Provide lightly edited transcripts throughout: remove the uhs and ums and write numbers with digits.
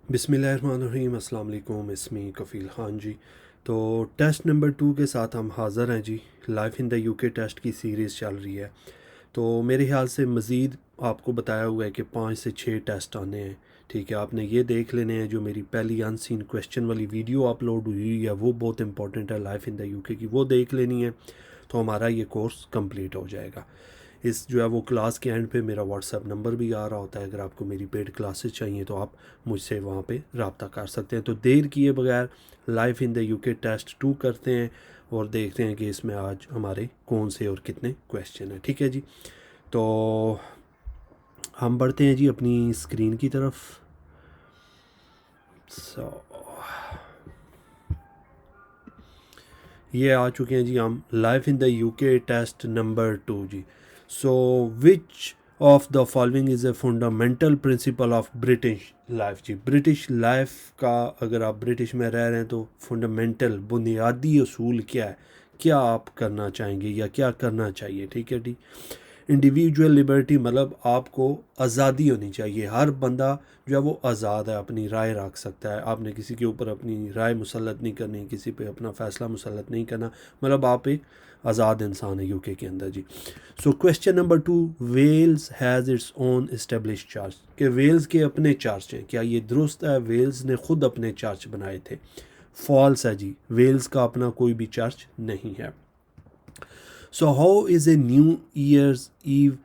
बिस्मिल्लाहिर्रहमानिर्रहीम, अस्सलाम वालेकुम, इसमी कफ़ील ख़ान जी। तो टेस्ट नंबर 2 के साथ हम हाज़िर हैं जी। Life in the UK test की सीरीज़ चल रही है। तो मेरे ख्याल से मज़ीद आपको बताया हुआ है कि 5 से 6 टेस्ट आने हैं। ठीक है, आपने ये देख लेने हैं। जो मेरी पहली अनसीन क्वेश्चन वाली वीडियो अपलोड हुई है वो बहुत इंपॉर्टेंट है लाइफ इन द यूके की, वो देख लेनी है। तो हमारा ये कोर्स कंप्लीट हो जाएगा। इस जो है वो क्लास के एंड पे मेरा व्हाट्सएप नंबर भी आ रहा होता है। अगर आपको मेरी पेड क्लासेस चाहिए तो आप मुझसे वहाँ पे रब्ता कर सकते हैं। तो देर किए बगैर life in the UK test 2 करते हैं और देखते हैं कि इसमें आज हमारे कौन से और कितने क्वेश्चन हैं। ठीक है जी, तो हम बढ़ते हैं जी अपनी स्क्रीन की तरफ। सो ये आ चुके हैं जी हम life in the UK test number 2 जी। So which of the following is a fundamental principle of British life जी। ब्रिटिश लाइफ का अगर आप ब्रिटिश में रह रहे हैं तो फंडामेंटल बुनियादी असूल क्या है, क्या आप करना चाहेंगे या क्या करना चाहिए। ठीक है जी। इंडिविजुअल लिबर्टी मतलब आपको आज़ादी होनी चाहिए। हर बंदा जो है वो आज़ाद है, अपनी राय रख सकता है। आपने किसी के ऊपर अपनी राय मुसलत नहीं करनी, किसी पे अपना फ़ैसला मुसलत नहीं करना। मतलब आप एक आज़ाद इंसान है यूके के अंदर जी। So question number 2, Wales has its own establish church. कि वेल्स के अपने चर्च हैं, क्या ये दुरुस्त है? वेल्स ने ख़ुद अपने चर्च बनाए थे। फॉल्स है जी, वेल्स का अपना कोई भी चर्च नहीं है। So how is a New Year's Eve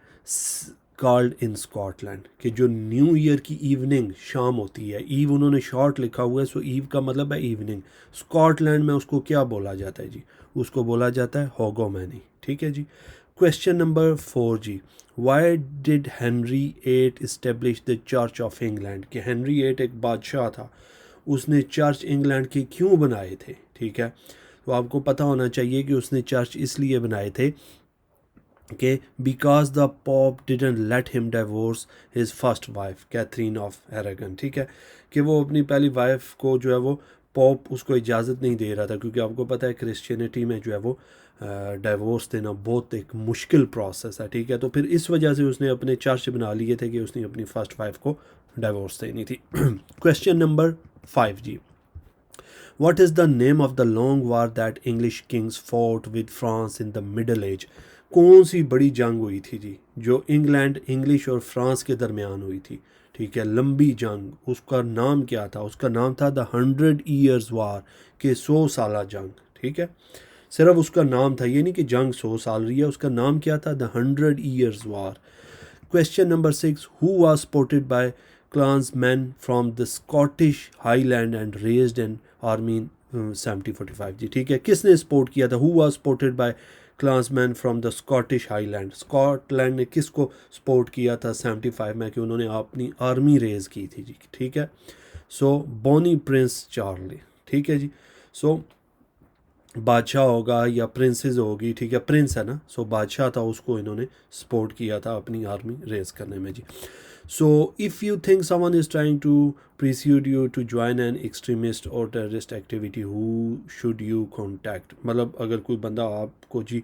called in Scotland. कि जो न्यू ईयर की इवनिंग शाम होती है, ईव उन्होंने शॉर्ट लिखा हुआ है, सो ईव का मतलब है इवनिंग। स्कॉटलैंड में उसको क्या बोला जाता है जी? उसको बोला जाता है होगोमैनी। ठीक है जी। क्वेश्चन नंबर 4 जी, why did Henry eight establish the church of England. कि हेनरी एट एक बादशाह था, उसने चर्च इंग्लैंड के क्यों बनाए थे? ठीक है, तो आपको पता होना चाहिए कि उसने चर्च इसलिए बनाए थे कि because the pope didn't let him divorce his first wife Catherine of Aragon. ठीक है, कि वो अपनी पहली वाइफ को जो है वो पॉप उसको इजाज़त नहीं दे रहा था, क्योंकि आपको पता है क्रिश्चियनिटी में जो है वो डिवोर्स देना बहुत एक मुश्किल प्रोसेस है। ठीक है, तो फिर इस वजह से उसने अपने चर्च बना लिए थे कि उसने अपनी फर्स्ट वाइफ को डिवोर्स देनी थी। क्वेश्चन नंबर 5 जी, What is the name of the long war that English kings fought with France in the Middle Age? कौन सी बड़ी जंग हुई थी जी जो इंग्लैंड इंग्लिश और फ्रांस के दरमियान हुई थी? ठीक है, लंबी जंग, उसका नाम क्या था? उसका नाम था द 100 Years वार, के 100 साला जंग। ठीक है, सिर्फ उसका नाम था, ये नहीं कि जंग 100 साल रही है। उसका नाम क्या था? The 100 Years war. Question number 6, who was supported by clansmen from the Scottish Highland and raised an army in 1745 जी। ठीक है, किसने सपोर्ट किया था? Who was supported by clansmen from the Scottish Highland। Scotland ने किसको सपोर्ट किया था 75 में कि उन्होंने अपनी आर्मी रेज की थी जी। ठीक है, सो बॉनी प्रिंस चार्ली। ठीक है जी। सो बादशाह होगा या प्रिंसेस होगी, ठीक है, प्रिंस है ना, सो बादशाह था, उसको इन्होंने सपोर्ट किया था अपनी आर्मी रेज करने में जी। So if you think someone is trying to persuade you to join an extremist or terrorist activity, who should you contact. मतलब अगर कोई बंदा आपको जी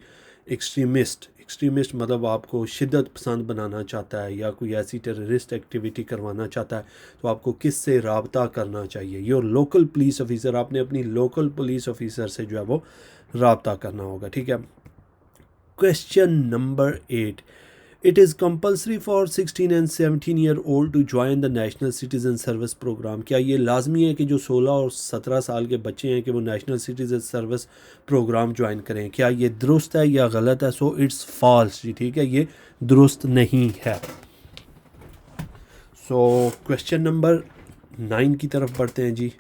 एक्सट्रीमिस्ट मतलब आपको शिद्दत पसंद बनाना चाहता है या कोई ऐसी टेररिस्ट एक्टिविटी करवाना चाहता है, तो आपको किस से रब्ता करना चाहिए? Your local police officer. आपने अपनी लोकल पुलिस ऑफिसर से जो है वो रब्ता करना होगा। ठीक है। Question number 8, it is compulsory for 16 and 17 year old to join the national citizen service programme. क्या ये लाजमी है कि जो 16 और 17 साल के बच्चे हैं कि वो national citizen service programme join करें? क्या ये दुरुस्त है या गलत है? सो इट्स फॉल्स जी। ठीक है, ये दुरुस्त नहीं है। सो क्वेश्चन नंबर 9 की तरफ बढ़ते हैं जी।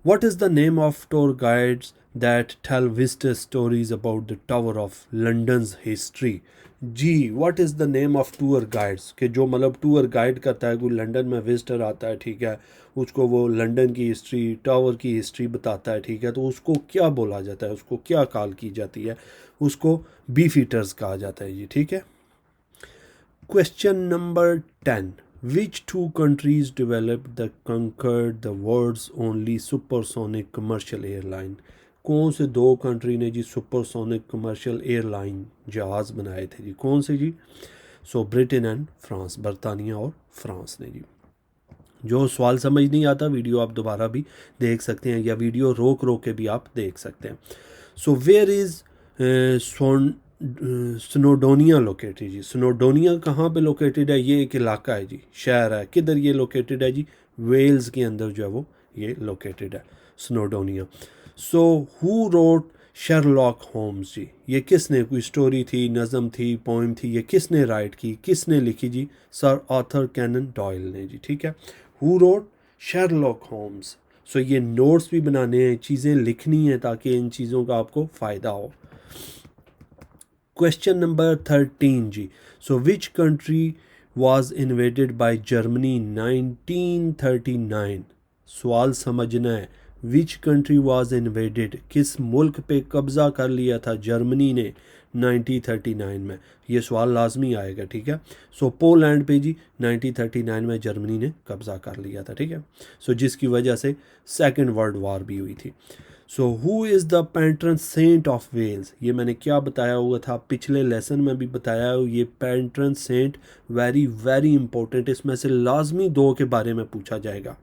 What is the name of tour guides that tell visitor stories about the Tower of London's history? जी, what is the name of tour guides. के जो मतलब टूर गाइड करता है, कोई लंदन में विजिटर आता है, ठीक है, उसको वो लंदन की हिस्ट्री, टावर की हिस्ट्री बताता है, ठीक है, तो उसको क्या बोला जाता है? उसको क्या कॉल की जाती है? उसको बीफ ईटर्स कहा जाता है जी। ठीक है। Question number 10, which two countries developed the conquered the world's only supersonic commercial airline? कौन से दो कंट्री ने जी सुपरसोनिक कमर्शियल एयरलाइन जहाज़ बनाए थे जी? कौन से जी? सो ब्रिटेन एंड फ्रांस, बरतानिया और फ्रांस ने जी। जो सवाल समझ नहीं आता वीडियो आप दोबारा भी देख सकते हैं या वीडियो रोक रोक के भी आप देख सकते हैं. So where is Snowdonia located जी. स्नोडोनिया कहाँ पे लोकेटेड है? ये एक इलाका है जी, शहर है. किधर ये लोकेटेड है जी? वेल्स के अंदर जो है वो ये लोकेटेड है Snowdonia. So who wrote Sherlock Holmes जी? ये किसने, कोई स्टोरी थी, नज़म थी, पोइम थी, ये किसने राइट की, किसने लिखी जी? सर आर्थर कैनन डॉयल ने जी. ठीक है, हु रोट शेरलॉक होम्स. सो ये नोट्स भी बनाने हैं, चीज़ें लिखनी है ताकि इन चीज़ों का आपको फ़ायदा हो. क्वेश्चन नंबर 13 जी. So which country was invaded by Germany 1939. सवाल समझना है. विच कंट्री was invaded, किस मुल्क पे कब्ज़ा कर लिया था जर्मनी ने 1939 में? ये सवाल लाजमी आएगा. ठीक है, सो पोलैंड पे जी 1939 में जर्मनी ने कब्ज़ा कर लिया था. ठीक है, सो जिसकी वजह से सेकेंड वर्ल्ड वार भी हुई थी. So who is the patron saint of Wales? ये मैंने क्या बताया हुआ था पिछले लेसन में भी बताया. ये patron saint very very important. इसमें से लाजमी दो के बारे में पूछा जाएगा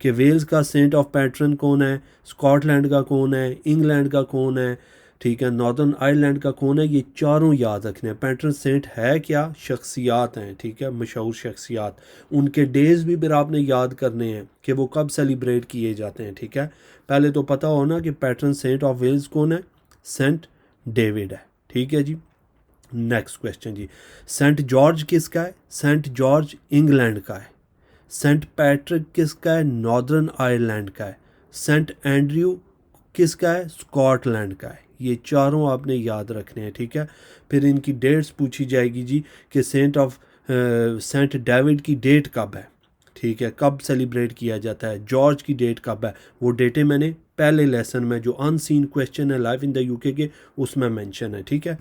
कि वेल्स का सेंट ऑफ पैट्रन कौन है, स्कॉटलैंड का कौन है, इंग्लैंड का कौन है, ठीक है, नॉर्दर्न आयरलैंड का कौन है. ये चारों याद रखने हैं. पैट्रन सेंट है क्या? शख्सियात हैं. ठीक है, मशहूर शख्सियात. उनके डेज़ भी फिर आपने याद करने हैं कि वो कब सेलिब्रेट किए जाते हैं. ठीक है, पहले तो पता हो ना कि पैट्रन सेंट ऑफ वेल्स कौन है? सेंट डेविड है. ठीक है जी. नेक्स्ट क्वेश्चन जी. सेंट जॉर्ज किसका है? सेंट जॉर्ज इंग्लैंड का है. सेंट पैट्रिक किसका है? नॉर्दर्न आयरलैंड का है. सेंट एंड्रयू किसका है? स्कॉटलैंड का है. ये चारों आपने याद रखने हैं. ठीक है, फिर इनकी डेट्स पूछी जाएगी जी कि सेंट डेविड की डेट कब है. ठीक है, कब सेलिब्रेट किया जाता है. जॉर्ज की डेट कब है? वो डेटें मैंने पहले लेसन में जो अनसीन क्वेश्चन है लाइफ इन द यूके के उसमें मेंशन है. ठीक है,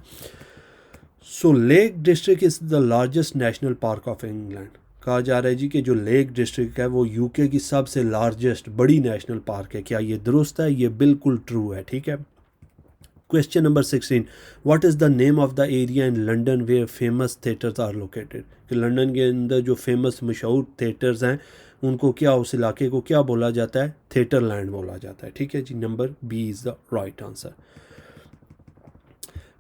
so Lake District is the largest national park of England. कहा जा रहा है जी कि जो लेक डिस्ट्रिक्ट है वो यूके की सबसे लार्जेस्ट बड़ी नेशनल पार्क है. क्या ये दुरुस्त है? ये बिल्कुल ट्रू है. ठीक है, question number 16. What is the name of the area in London where famous theatres are located? कि लंदन के अंदर जो फेमस मशहूर थिएटर्स हैं उनको क्या, उस इलाके को क्या बोला जाता है? थिएटर लैंड बोला जाता है. ठीक है जी, number B is the right answer.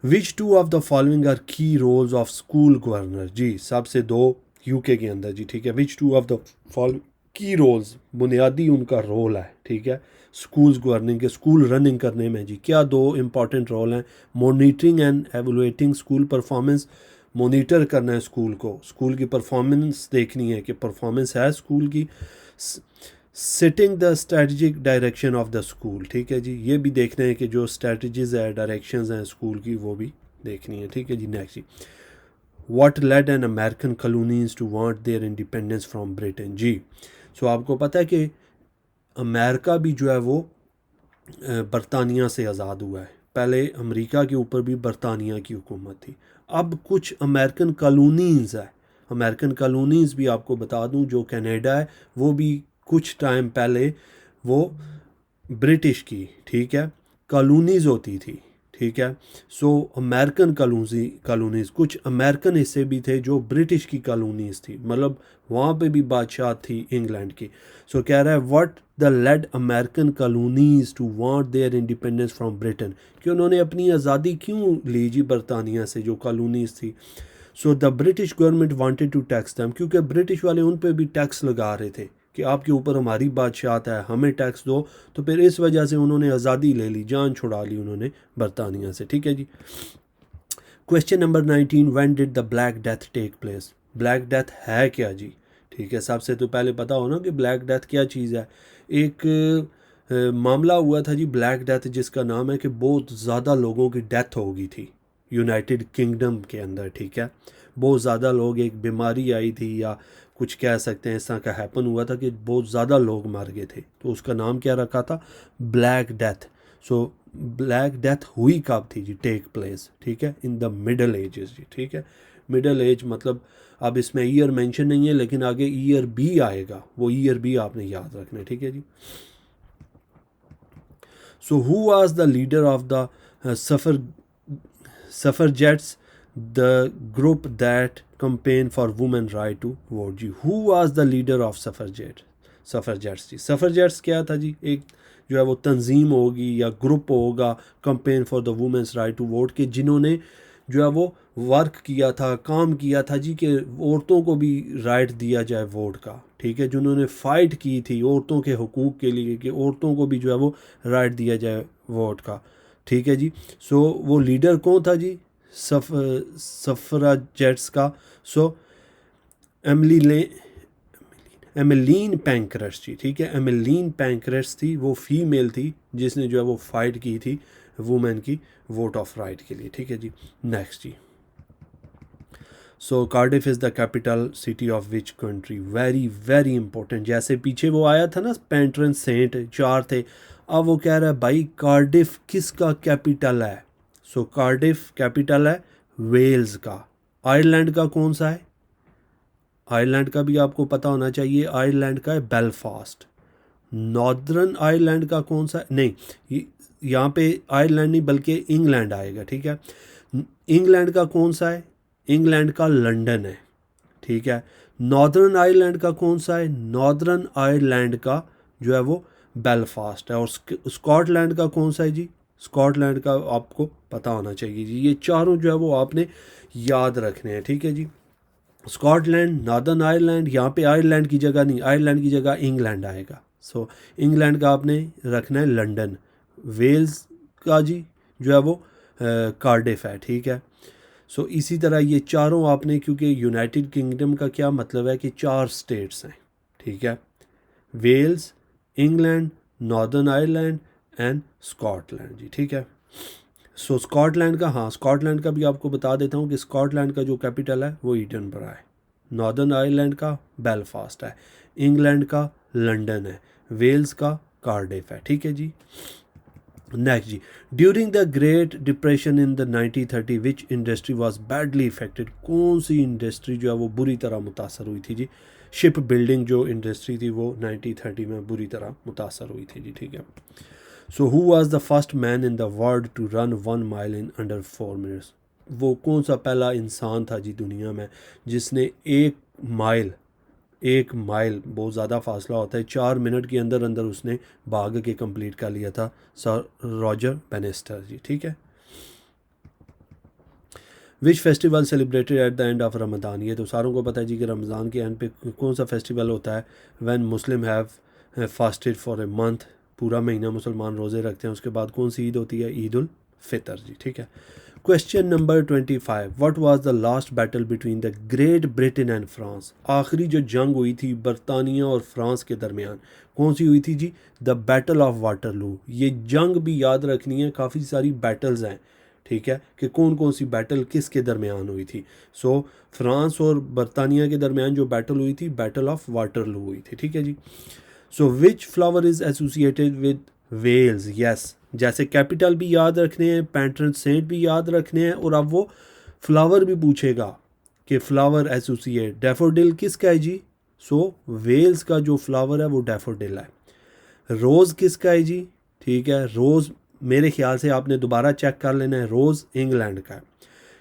Which two of the following are key roles of school governor? जी सबसे दो यूके के अंदर जी. ठीक है, which two of the follow key roles, बुनियादी उनका रोल है. ठीक है, स्कूल्स गवर्निंग के, स्कूल रनिंग करने में जी क्या दो इंपॉर्टेंट रोल हैं? Monitoring and evaluating school performance. Monitor करना है स्कूल को, स्कूल की परफॉर्मेंस देखनी है कि परफॉर्मेंस है स्कूल की. Setting the strategic direction of the school. ठीक है जी, ये भी देखना है कि जो स्ट्रेटजीज है, डायरेक्शंस हैं स्कूल की, वो भी देखनी है. ठीक है जी. नेक्स्ट जी. What led an American colonies to want their independence from Britain? जी सो आपको पता है कि अमेरिका भी जो है वो बरतानिया से आज़ाद हुआ है. पहले अमेरिका के ऊपर भी बरतानिया की हुकूमत थी. अब कुछ अमेरिकन कॉलोनीज़ है. अमेरिकन कॉलोनीज़ भी आपको बता दूं जो कनाडा है वो भी कुछ टाइम पहले वो ब्रिटिश की, ठीक है, कॉलोनीज़ होती थी. ठीक है, सो अमेरिकन कॉलोनीज़, कुछ अमेरिकन हिस्से भी थे जो ब्रिटिश की कॉलोनीज़ थी, मतलब वहाँ पे भी बादशाह थी इंग्लैंड की. सो कह रहा है what the led American colonies to want their independence from Britain, कि उन्होंने अपनी आज़ादी क्यों ली जी बरतानिया से जो कॉलोनीज़ थी. So the British government wanted to tax them, क्योंकि ब्रिटिश वाले उन पर भी टैक्स लगा रहे थे कि आपके ऊपर हमारी बादशाहत है, हमें टैक्स दो. तो फिर इस वजह से उन्होंने आज़ादी ले ली, जान छुड़ा ली उन्होंने बरतानिया से. ठीक है जी. Question number 19. When did the black death take place? Black death है क्या जी? ठीक है, सबसे तो पहले पता हो ना कि ब्लैक डेथ क्या चीज़ है. एक मामला हुआ था जी ब्लैक डेथ, जिसका नाम है कि बहुत ज़्यादा लोगों की डेथ हो गई थी यूनाइटेड किंगडम के अंदर. ठीक है, बहुत ज़्यादा लोग, एक बीमारी आई थी या कुछ कह सकते हैं, इस तरह का हैपन हुआ था कि बहुत ज़्यादा लोग मर गए थे. तो उसका नाम क्या रखा था? Black death. So black death हुई कब थी जी? टेक प्लेस, ठीक है, इन द मिडल एजेस जी. ठीक है, मिडल एज मतलब अब इसमें ईयर मेंशन नहीं है लेकिन आगे ईयर भी आएगा, वो ईयर भी आपने याद रखना है. ठीक है जी. So who was the leader of the suffragettes, the group that campaign for women right to vote जी? who was the leader of suffragette? Suffragettes जी। सफ़रजेट्स क्या था जी, एक जो है वो तंजीम होगी या ग्रुप होगा campaign for the women's right to vote के, जिन्होंने जो है वो वर्क किया था, काम किया था जी कि औरतों को भी राइट दिया जाए वोट का, ठीक है, जिन्होंने फ़ाइट की थी औरतों के हकूक़ के लिए कि औरतों को भी जो है वो राइट दिया जाए वोट का, ठीक है जी। सो वो लीडर कौन था जी सफ़राजेट्स का? सो एमिली ले एमिलीन पैंक्रेस्ट जी, ठीक है, एमिलीन पैंक्रेस्ट थी, वो फीमेल थी जिसने जो है वो फाइट की थी वुमेन की वोट ऑफ राइट के लिए, ठीक है जी। नेक्स्ट जी, so Cardiff is the capital city of which country? Very very important. जैसे पीछे वो आया था ना पैट्रन सेंट चार थे, अब वो कह रहा है भाई कार्डिफ किसका कैपिटल है? सो कार्डिफ कैपिटल है वेल्स का। आयरलैंड का कौन सा है? आयरलैंड का भी आपको पता होना चाहिए, आयरलैंड का है बेलफास्ट। नॉर्दर्न आयरलैंड का कौन सा? नहीं, यहाँ पे आयरलैंड नहीं बल्कि इंग्लैंड आएगा, ठीक है। इंग्लैंड का कौन सा है? इंग्लैंड का लंदन है, ठीक है। नॉर्दर्न आयरलैंड का कौन सा है? नॉर्दर्न आयरलैंड का जो है वो बेलफास्ट है। और स्कॉटलैंड का कौन सा है जी? स्कॉटलैंड का आपको पता होना चाहिए जी। ये चारों जो है वो आपने याद रखने हैं, ठीक है जी। स्कॉटलैंड, नॉर्दर्न आयरलैंड, यहाँ पे आयरलैंड की जगह नहीं, आयरलैंड की जगह इंग्लैंड आएगा। सो इंग्लैंड का आपने रखना है लंदन। वेल्स का जी जो है वो कार्डिफ है, ठीक है। सो इसी तरह ये चारों आपने, क्योंकि यूनाइटेड किंगडम का क्या मतलब है कि 4 स्टेट्स हैं, ठीक है। Wales, England, Northern Ireland and Scotland जी, ठीक है। सो स्कॉटलैंड का, हाँ स्कॉटलैंड का भी आपको बता देता हूँ कि स्कॉटलैंड का जो कैपिटल है वो ईडनबरा है। नॉर्दर्न आयरलैंड का बेलफास्ट है। इंग्लैंड का लंदन है। वेल्स का कार्डिफ है, ठीक है जी। नेक्स्ट जी, during the great depression in the 1930 which industry was badly affected? कौन सी इंडस्ट्री जो है वो बुरी तरह मुतासर हुई थी जी? शिप बिल्डिंग जो इंडस्ट्री थी वो 1930 में बुरी तरह मुतासर हुई थी जी, ठीक है। So who was the first man in the world to run 1 mile in under 4 minutes? वो कौन सा पहला इंसान था जी दुनिया में जिसने एक माइल बहुत ज़्यादा फासला होता है, 4 मिनट के अंदर अंदर उसने भाग के कंप्लीट कर लिया था? सर रॉजर बेनिस्टर जी, ठीक है। Which festival celebrated at the end of Ramadan? ये तो सारों को पता है जी कि रमज़ान के एंड पे कौन सा फेस्टिवल होता है? When Muslim have fasted for a month, पूरा महीना मुसलमान रोज़े रखते हैं। उसके बाद कौन सी ईद होती है? ईद उल फितर जी, ठीक है। Question number 25, what was the last battle between the great Britain and France? आखिरी जो जंग हुई थी बरतानिया और फ्रांस के दरमियान, कौन सी हुई थी जी? The battle of Waterloo. ये जंग भी याद रखनी है, काफ़ी सारी बैटल्स हैं, ठीक है, कि कौन कौन सी बैटल किसके दरमियान हुई थी। सो फ्रांस और बरतानिया के दरमियान जो बैटल हुई थी, बैटल ऑफ वाटरलू हुई थी, ठीक है जी। So which flower is associated with Wales? Yes, जैसे कैपिटल भी याद रखने हैं, पैट्रन सेंट भी याद रखने हैं, और अब वो फ्लावर भी पूछेगा कि फ्लावर एसोसिएट डैफोडिल किसका है जी? सो वेल्स का जो फ्लावर है वो डैफोडिल है। रोज़ किसका है जी? ठीक है, रोज़ मेरे ख्याल से आपने दोबारा चेक कर लेना है, रोज़ इंग्लैंड का है।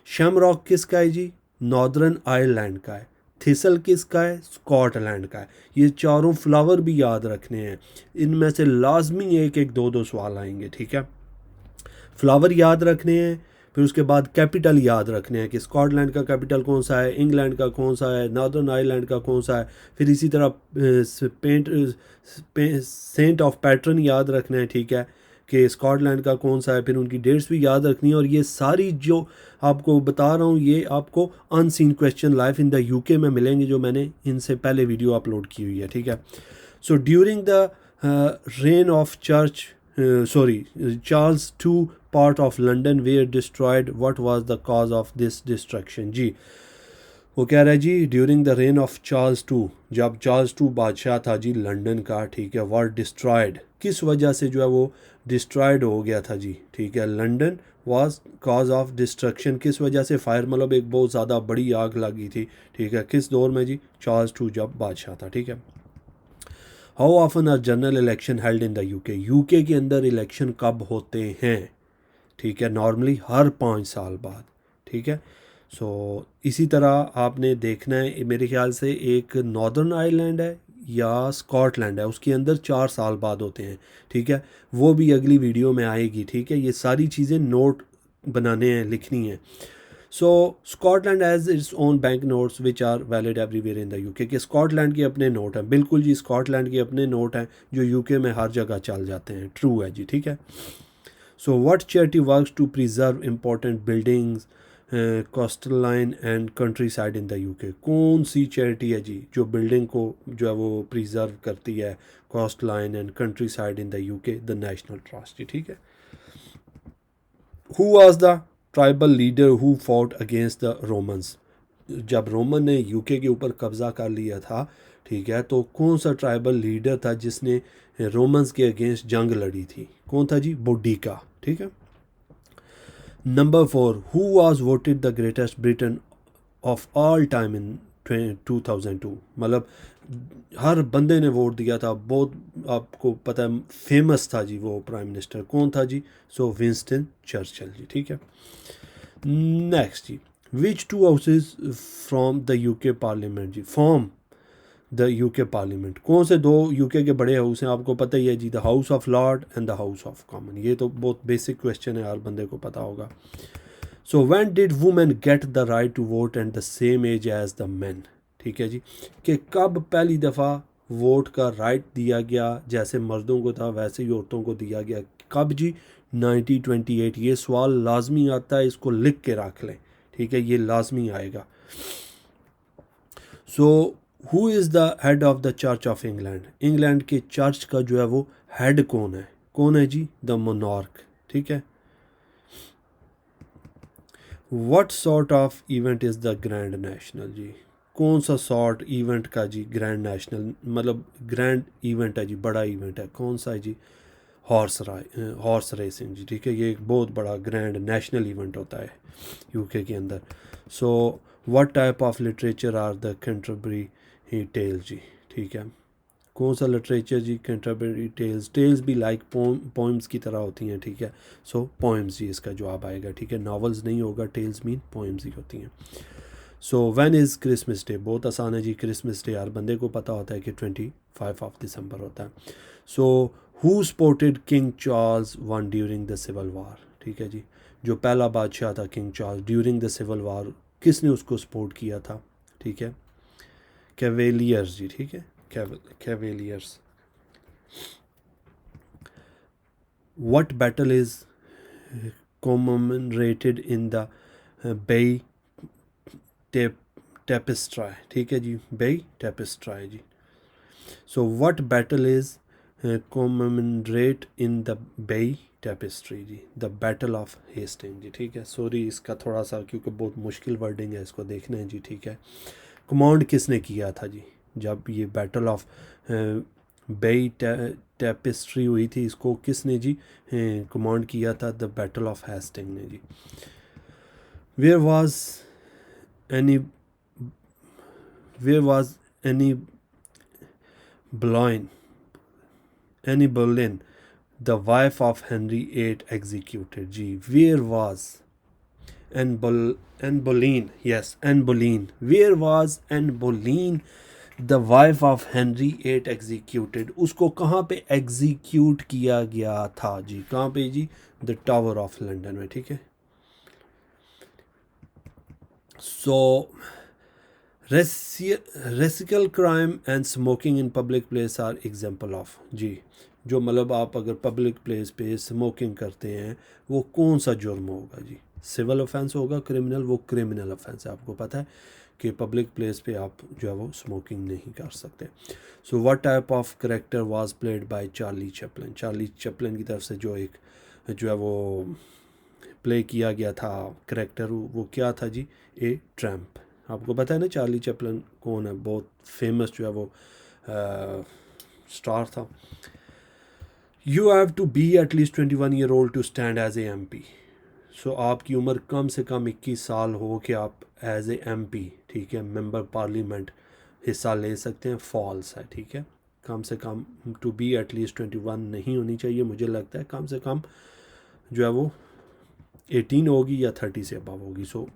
शमरॉक किसका है जी? नॉर्दर्न आयरलैंड का है। थिसल किसका है? स्कॉटलैंड का है। ये चारों फ्लावर भी याद रखने हैं, इनमें से लाजमी एक एक दो दो सवाल आएंगे, ठीक है। फ्लावर याद रखने हैं, फिर उसके बाद कैपिटल याद रखने हैं कि स्कॉटलैंड का कैपिटल कौन सा है, इंग्लैंड का कौन सा है, नॉर्दर्न आयरलैंड का कौन सा है। फिर इसी तरह सेंट ऑफ पैट्रन याद रखना है, ठीक है, कि स्कॉटलैंड का कौन सा है। फिर उनकी डेट्स भी याद रखनी है। और ये सारी जो आपको बता रहा हूँ ये आपको unseen question life in the UK में मिलेंगे, जो मैंने इनसे पहले वीडियो अपलोड की हुई है, ठीक है। So during the reign of Charles two part of London were destroyed, what was the cause of this destruction? जी, वो कह रहा है जी during the reign of Charles two, जब चार्ल्स टू बादशाह था जी लंदन का, ठीक है, वर डिस्ट्रॉयड, किस वजह से जो है वो डिस्ट्रॉयड हो गया था जी, ठीक है। London was cause of destruction, किस वजह से? फायर, मतलब एक बहुत ज़्यादा बड़ी आग लगी थी, ठीक है, किस दौर में जी? चार्ल्स टू जब बादशाह था, ठीक है। How often are general election held in the UK? UK के अंदर इलेक्शन कब होते हैं? ठीक है, नॉर्मली हर 5 साल बाद, ठीक है। सो इसी तरह आपने देखना है, मेरे ख्याल से एक नॉर्दर्न आयरलैंड है या स्कॉटलैंड है, उसके अंदर 4 साल बाद होते हैं, ठीक है। वो भी अगली वीडियो में आएगी, ठीक है। ये सारी चीज़ें नोट बनाने हैं, लिखनी है। So Scotland has its own bank notes which are valid everywhere in the UK, कि स्कॉटलैंड के अपने नोट हैं, बिल्कुल जी, स्कॉटलैंड के अपने नोट हैं जो यूके में हर जगह चल जाते हैं, ट्रू है जी, ठीक है। So what charity works to preserve important buildings coastal line and countryside in the UK, कौन सी चैरिटी है जी जो बिल्डिंग को जो है वो प्रिजर्व करती है coastline and countryside in the UK? The National Trust जी, ठीक है। Who was the tribal leader who fought against the Romans, जब रोमन ने यूके के ऊपर कब्ज़ा कर लिया था, ठीक है, तो कौन सा ट्राइबल लीडर था जिसने रोमन्स के अगेंस्ट जंग लड़ी थी? कौन था जी? बोडीका, ठीक है। Number 4, who was voted the greatest Britain of all time in 2002, मतलब हर बंदे ने वोट दिया था, बहुत आपको पता है फेमस था जी वो प्राइम मिनिस्टर, कौन था जी? सो विंस्टन चर्चिल जी, ठीक है। नेक्स्ट जी, which two houses from the UK parliament जी फॉर्म द यूके पार्लियामेंट, कौन से दो यूके के बड़े हाउस हैं? आपको पता ही है जी, the House of Lord and the House of Common. ये तो बहुत बेसिक क्वेश्चन है, हर बंदे को पता होगा। So when did women get the right to vote and the same age as the man, ठीक है जी, कि कब पहली दफ़ा वोट का राइट दिया गया, जैसे मर्दों को था वैसे ही औरतों को दिया गया, कब जी? 1928। ये सवाल लाजमी आता है, इसको लिख के रख लें, ठीक है, ये लाजमी आएगा। सो who is the head of the church of England, England के चर्च का जो है वो हेड कौन है? कौन है जी? द मोनार्क, ठीक है। What sort of event is the Grand National जी, कौन सा सॉर्ट इवेंट का जी ग्रैंड नेशनल, मतलब ग्रैंड इवेंट है जी, बड़ा इवेंट है, कौन सा है जी? हॉर्स रेसिंग जी, ठीक है, ये एक बहुत बड़ा ग्रैंड नेशनल इवेंट होता है यूके के अंदर। So what type of literature are the Canterbury Tales जी, ठीक है, कौन सा लिटरेचर जी? कैंटरबरी टेल्स, टेल्स भी लाइक पोइम्स की तरह होती हैं, ठीक है। सो पोइम्स जी इसका जवाब आएगा, ठीक है, नॉवेल्स नहीं होगा, टेल्स मीन पोइम्स ही होती हैं। So when is Christmas day, बहुत आसान है जी, क्रिसमस डे हर बंदे को पता होता है कि 25 ऑफ दिसंबर होता है। So who supported King Charles one during the civil war, ठीक है जी, जो पहला बादशाह था King Charles during the civil war, किसने उसको सपोर्ट किया था? ठीक है, कैवेलियर्स जी, ठीक है, Cavaliers. What battle is commemorated in the बेई टेपेस्ट्राई, ठीक है जी, बेई टेपेस्ट्राई जी। So what battle is commemorate in the बेई टेपेस्ट्री जी? द बैटल ऑफ हेस्टिंग जी, ठीक है। सॉरी इसका थोड़ा सा, क्योंकि बहुत मुश्किल वर्डिंग है, इसको देखना है जी, ठीक है। कमांड किसने किया था जी जब ये बैटल ऑफ बेई टेपेस्ट्री हुई थी? इसको किसने जी कमांड किया था? द बैटल ऑफ हेस्टिंग ने जी। Where was Anne where was Anne Boleyn the wife of Henry VIII executed जी? Where was Anne Boleyn, yes, Anne Boleyn. Where was Anne Boleyn, the wife of Henry VIII executed? उसको कहाँ पे execute किया गया था जी? कहाँ पे जी? द टावर ऑफ लंदन में, ठीक है। So racial crime and smoking in public place are example of जी, जो मतलब आप अगर पब्लिक प्लेस पे स्मोकिंग करते हैं वो कौन सा जुर्म होगा जी? सिविल ऑफेंस होगा, क्रिमिनल? वो क्रिमिनल ऑफेंस है, आपको पता है कि पब्लिक प्लेस पे आप जो है वो स्मोकिंग नहीं कर सकते। सो what type of character was played by Charlie Chaplin, Charlie Chaplin की तरफ से जो एक जो है वो प्ले किया गया था करेक्टर, वो क्या था जी? A tramp. आपको पता है ना चार्ली चैपलिन कौन है, बहुत फेमस जो है वो स्टार था। You have to be at least 21 year old to stand as a MP। So आपकी उम्र कम से कम 21 साल हो कि आप एज ए MP, ठीक है, मेंबर पार्लियामेंट हिस्सा ले सकते हैं। फॉल्स है, ठीक है, कम से कम टू बी एटलीस्ट 21 नहीं होनी चाहिए, मुझे लगता है कम से कम जो है वो 18 होगी या 30 से अबव होगी। सो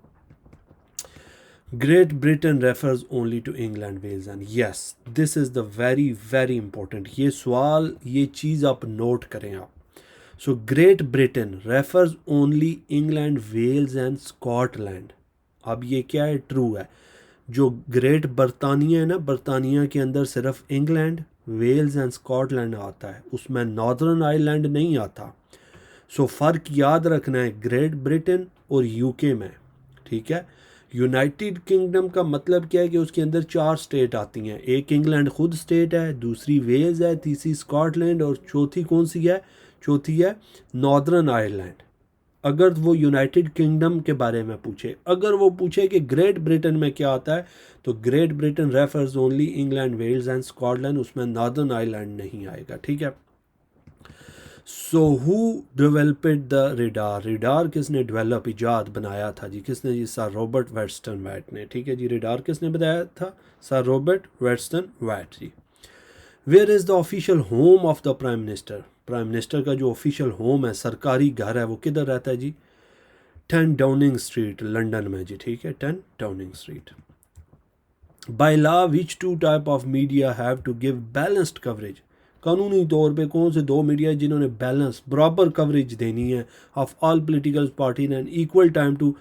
Great Britain refers only to England, Wales and yes, this is the very very important, ये सवाल, ये चीज़ आप नोट करें आप. So Great Britain refers only England, Wales and Scotland. अब ये क्या है, ट्रू है. जो ग्रेट बरतानिया है ना, बरतानिया के अंदर सिर्फ इंग्लैंड, वेल्स एंड स्कॉटलैंड आता है, उसमें नॉर्दर्न आयरलैंड नहीं आता. सो फ़र्क याद रखना है ग्रेट ब्रिटेन और यूके में, ठीक है. यूनाइटेड किंगडम का मतलब क्या है कि उसके अंदर 4 स्टेट आती हैं. एक इंग्लैंड खुद स्टेट है, दूसरी वेल्स है, तीसरी स्कॉटलैंड और चौथी कौन सी है, चौथी है नॉर्दर्न आयरलैंड. अगर वो यूनाइटेड किंगडम के बारे में पूछे, अगर वो पूछे कि ग्रेट ब्रिटेन में क्या आता है, तो great Britain refers only England, Wales and Scotland, उसमें नॉर्दर्न आयरलैंड नहीं आएगा, ठीक है. So who developed the radar, radar किसने डेवलप, इजाद बनाया था जी, किसने जी, सर रॉबर्ट वेस्टन वैट ने, ठीक है जी. रेडार किसने बनाया था, sir Robert Weston Watt ji. Where is the official home of the prime minister, prime minister का जो ऑफिशियल होम है, सरकारी घर है, वो किधर रहता है जी, 10 डाउनिंग स्ट्रीट, लंदन में जी, ठीक है, 10 Downing Street. By law which two type of media have to give balanced coverage, कानूनी तौर पे कौन से 2 मीडिया जिन्होंने बैलेंस, बराबर कवरेज देनी है of all political party and equal time to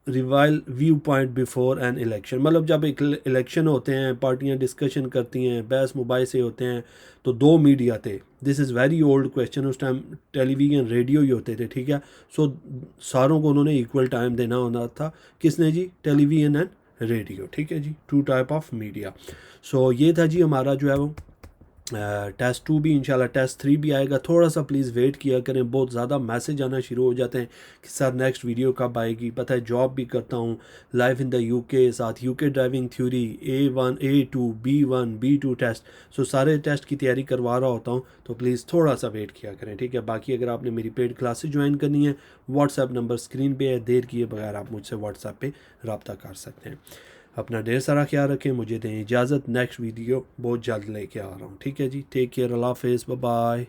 rival viewpoint before an election. मतलब जब एक इलेक्शन होते हैं, पार्टियां डिस्कशन करती हैं, बहस मुबाहिसे होते हैं, तो 2 मीडिया थे. This is very old question, उस टाइम टेलीविज़न रेडियो ही होते थे, ठीक है. सो सारों को उन्होंने इक्वल टाइम देना होना था, किसने जी, टेलीविज़न एंड रेडियो, ठीक है जी. 2 टाइप ऑफ मीडिया. सो ये था जी हमारा जो है वो टेस्ट 2 भी, इंशाल्लाह टेस्ट 3 भी आएगा. थोड़ा सा प्लीज़ वेट किया करें, बहुत ज़्यादा मैसेज आना शुरू हो जाते हैं कि सर नेक्स्ट वीडियो कब आएगी. पता है जॉब भी करता हूँ, लाइफ इन द यूके, साथ UK driving theory A1 A2 B1 B2 test, so सारे टेस्ट की तैयारी करवा रहा होता हूँ, तो प्लीज़ थोड़ा सा वेट किया करें, ठीक है. बाकी अगर आपने मेरी पेड क्लासेज ज्वाइन करनी है, व्हाट्सएप नंबर स्क्रीन पे है, देर किए बगैर आप मुझसे व्हाट्सएप पे रब्ता कर सकते हैं. अपना ढेर सारा ख्याल रखें, मुझे दें इजाज़त, नेक्स्ट वीडियो बहुत जल्द लेके आ रहा हूँ, ठीक है जी. टेक केयर, अल्लाह हाफ़िज़, बाय बाय.